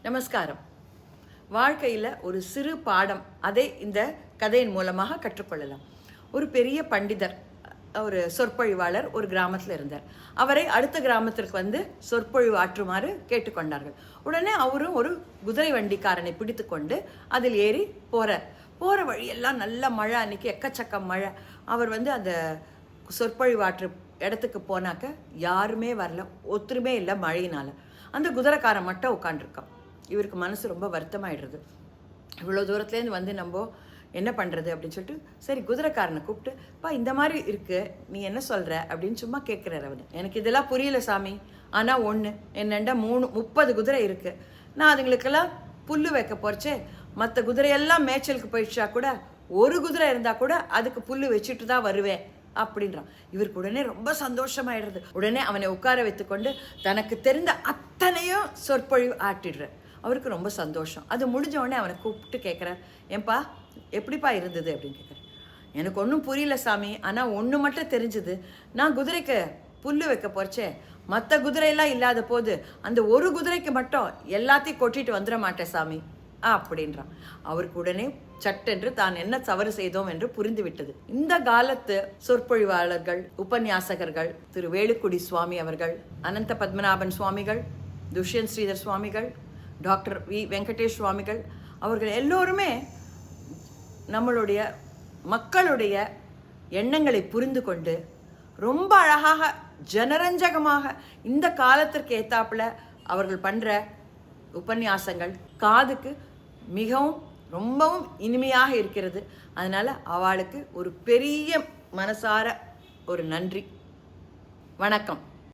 நமஸ்காரம். வாழ்க்கையில் ஒரு சிறு பாடம் அதை இந்த கதையின் மூலமாக கற்றுக்கொள்ளலாம். ஒரு பெரிய பண்டிதர், ஒரு சொற்பொழிவாளர் ஒரு கிராமத்தில் இருந்தார். அவரை அடுத்த கிராமத்திற்கு வந்து சொற்பொழிவு ஆற்றுமாறு கேட்டுக்கொண்டார்கள். உடனே அவரும் ஒரு குதிரை வண்டிக்காரனை பிடித்து கொண்டு அதில் ஏறி போகிற வழியெல்லாம் நல்ல மழை, அன்னைக்கு எக்கச்சக்கம் மழை. அவர் வந்து அந்த சொற்பொழிவாற்று இடத்துக்கு போனாக்க யாருமே வரல, ஒத்துருமே இல்லை மழையினால். அந்த குதிரைக்காரன் மட்டும் உட்காண்டிருக்கான். இவருக்கு மனசு ரொம்ப வருத்தமாயிடுறது. இவ்வளோ தூரத்துலேருந்து வந்து நம்ம என்ன பண்ணுறது அப்படின்னு சொல்லிட்டு, சரி குதிரைக்காரனை கூப்பிட்டு, பா இந்த மாதிரி இருக்குது, நீ என்ன சொல்கிற அப்படின்னு சும்மா கேட்குறாரு அவர். எனக்கு இதெல்லாம் புரியல சாமி, ஆனால் ஒன்று, என்னெண்டா 30 குதிரை இருக்குது, நான் அதுங்களுக்கெல்லாம் புல்லு வைக்க போகிறச்சே, மற்ற குதிரையெல்லாம் மேய்ச்சலுக்கு போயிடுச்சா கூட ஒரு குதிரை இருந்தால் கூட அதுக்கு புல்லு வச்சுட்டு தான் வருவேன் அப்படின்றான். இவருக்கு உடனே ரொம்ப சந்தோஷமாயிடுறது. உடனே அவனை உட்கார வைத்துக்கொண்டு தனக்கு தெரிந்த அத்தனையும் சொற்பொழிவு ஆட்டிடுற. அவருக்கு ரொம்ப சந்தோஷம். அது முடிஞ்ச உடனே அவனை கூப்பிட்டு கேட்குறார், ஏன்பா எப்படிப்பா இருந்தது அப்படின்னு கேட்குறேன். எனக்கு ஒன்றும் புரியல சாமி, ஆனால் ஒன்று மட்டும் தெரிஞ்சுது, நான் குதிரைக்கு புல்லு வைக்க போறச்சே மற்ற குதிரையெல்லாம் இல்லாத போது அந்த ஒரு குதிரைக்கு மட்டும் எல்லாத்தையும் கொட்டிட்டு வந்துட மாட்டேன் சாமி அப்படின்றான். அவருக்கு உடனே சட்டென்று தான் என்ன தவறு செய்தோம் என்று புரிந்துவிட்டது. இந்த காலத்து சொற்பொழிவாளர்கள், உபன்யாசகர்கள், திரு வேலுக்குடி சுவாமி அவர்கள், அனந்த பத்மநாபன் சுவாமிகள், துஷ்யந்த் ஸ்ரீதர் சுவாமிகள், டாக்டர் வி வெங்கடேஷ் சுவாமிகள், அவர்கள் எல்லோருமே நம்மளுடைய மக்களுடைய எண்ணங்களை புரிந்து கொண்டு ரொம்ப அழகாக ஜனரஞ்சகமாக இந்த காலத்திற்கு ஏத்தாப்புல அவர்கள் பண்ணுற உபன்யாசங்கள் காதுக்கு மிகவும் ரொம்பவும் இனிமையாக இருக்கிறது. அதனால் அவளுக்கு ஒரு பெரிய மனசார ஒரு நன்றி. வணக்கம்.